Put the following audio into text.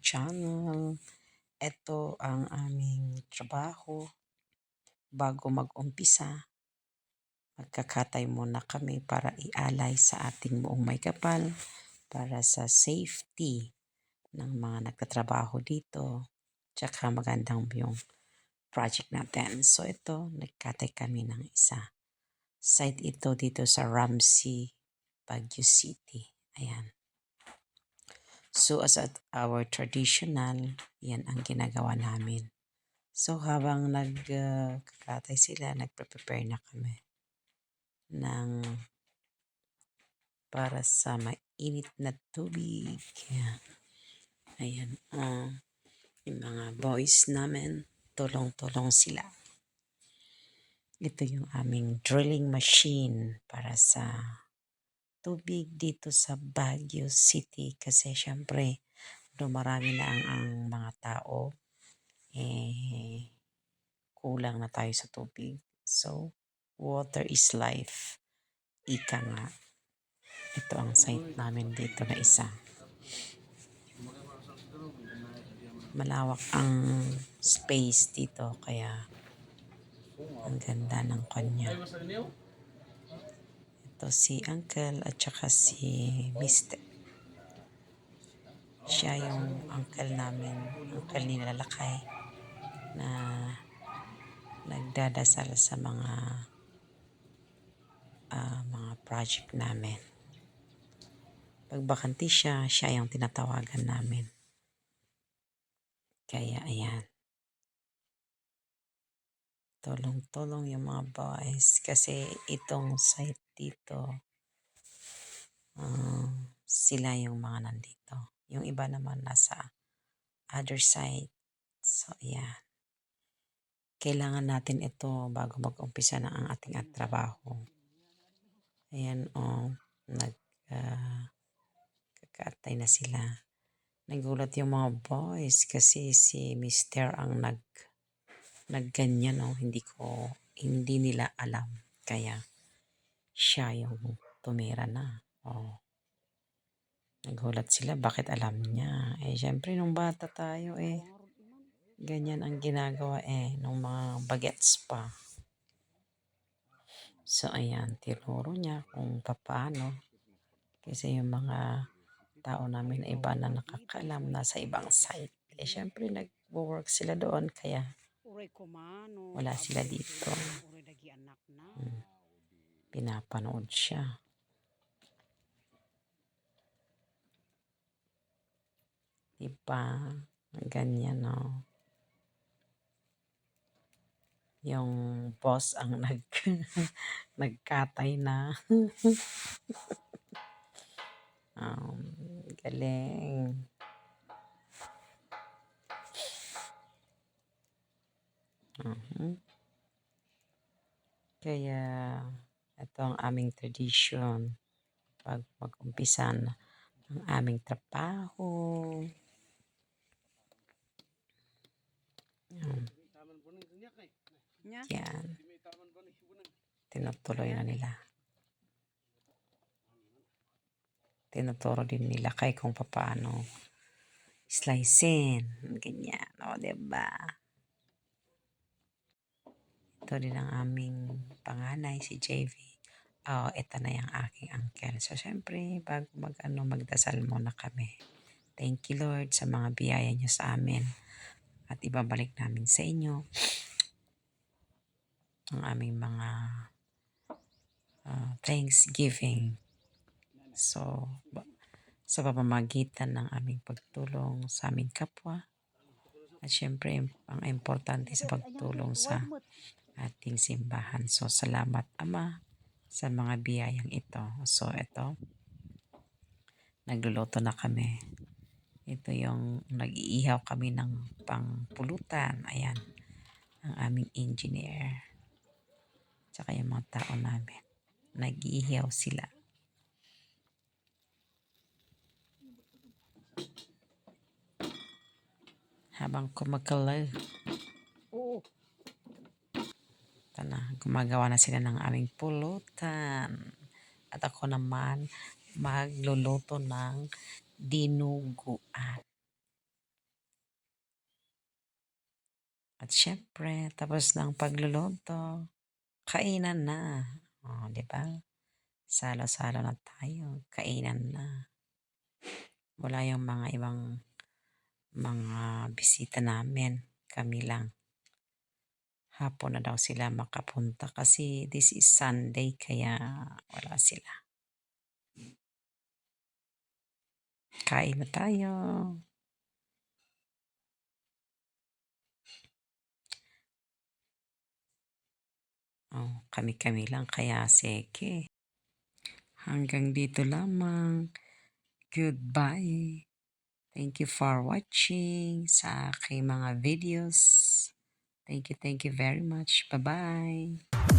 channel. Ito ang aming trabaho. Bago mag-umpisa, magkakatay muna kami para ialay sa ating buong may kapal para sa safety ng mga nagtatrabaho dito. Tsaka magandang yung project natin. So ito, nagkatay kami ng isa. Site ito dito sa Ramsey, Baguio City. Ayan. So as at our traditional, yan ang ginagawa namin. So habang nagkakatay sila, nagpe-prepare na kami ng para sa mainit na tubig. Ayan, yung mga boys namin, tulong-tulong sila. Ito yung aming drilling machine para sa tubig dito sa Baguio City kasi syempre dumarami na ang mga tao, kulang na tayo sa tubig. So, water is life. Ika nga. Ito ang site namin dito na isa. Malawak ang space dito kaya ang ganda ng kanya. Ito si Uncle at saka si Mr. Siya yung uncle namin, uncle ni Lalakay na nagdadasal sa mga project namin. Pag bakanti siya, siya yung tinatawagan namin. Kaya ayan. Tulong-tulong yung mga boys kasi itong site dito, sila yung mga nandito. Yung iba naman nasa other side. So ayan. Kailangan natin ito bago mag-umpisa na ang ating trabaho. Ayan nagkakatay na sila. Nagulat yung mga boys kasi si Mr. ang nagganyan, hindi nila alam. Kaya siya yung tumira na. Nagulat sila, bakit alam niya? Syempre nung bata tayo ganyan ang ginagawa nung mga bagets pa. So ayan, tinuro niya kung paano. Kasi yung mga tao namin iba na nakakalam nasa ibang site. Syempre nag-work sila doon kaya wala sila dito. Pinapanood siya. Diba? Ganyan Yung boss ang nagkatay na. Galing. Kaya ito ang aming tradition pag mag-umpisa na ang aming trabaho. Yan. Tinutuloy na nila. Tinuturo din nila kay kung paano slicein. Ganyan. Diba? Ito din ang aming panganay, si JV. Ito na yung aking uncle. So, syempre, bago magdasal muna kami. Thank you, Lord, sa mga biyaya niyo sa amin. At ibabalik namin sa inyo ang aming mga Thanksgiving. So, sa pamamagitan ng aming pagtulong sa aming kapwa. At syempre, ang importante sa pagtulong sa ating simbahan. So, salamat Ama sa mga biyayang ito. So, ito, nagluluto na kami. Ito yung nag-iihaw kami ng pangpulutan. Ayan, ang aming engineer. Tsaka yung mga tao namin. Nag-iihaw sila. Habang kumakalaw. Gumagawa na sila ng aming pulutan. At ako naman magluluto ng dinuguan. At syempre, tapos ng pagluluto, kainan na. Oh, di ba? Salo-salo na tayo, kainan na. Wala yung mga ibang mga bisita namin, kami lang. Hapon na daw sila makapunta kasi this is Sunday kaya wala sila. Kain na tayo. Oh, kami-kami lang kaya seke. Hanggang dito lamang. Goodbye. Thank you for watching sa aking mga videos. Thank you very much. Bye-bye.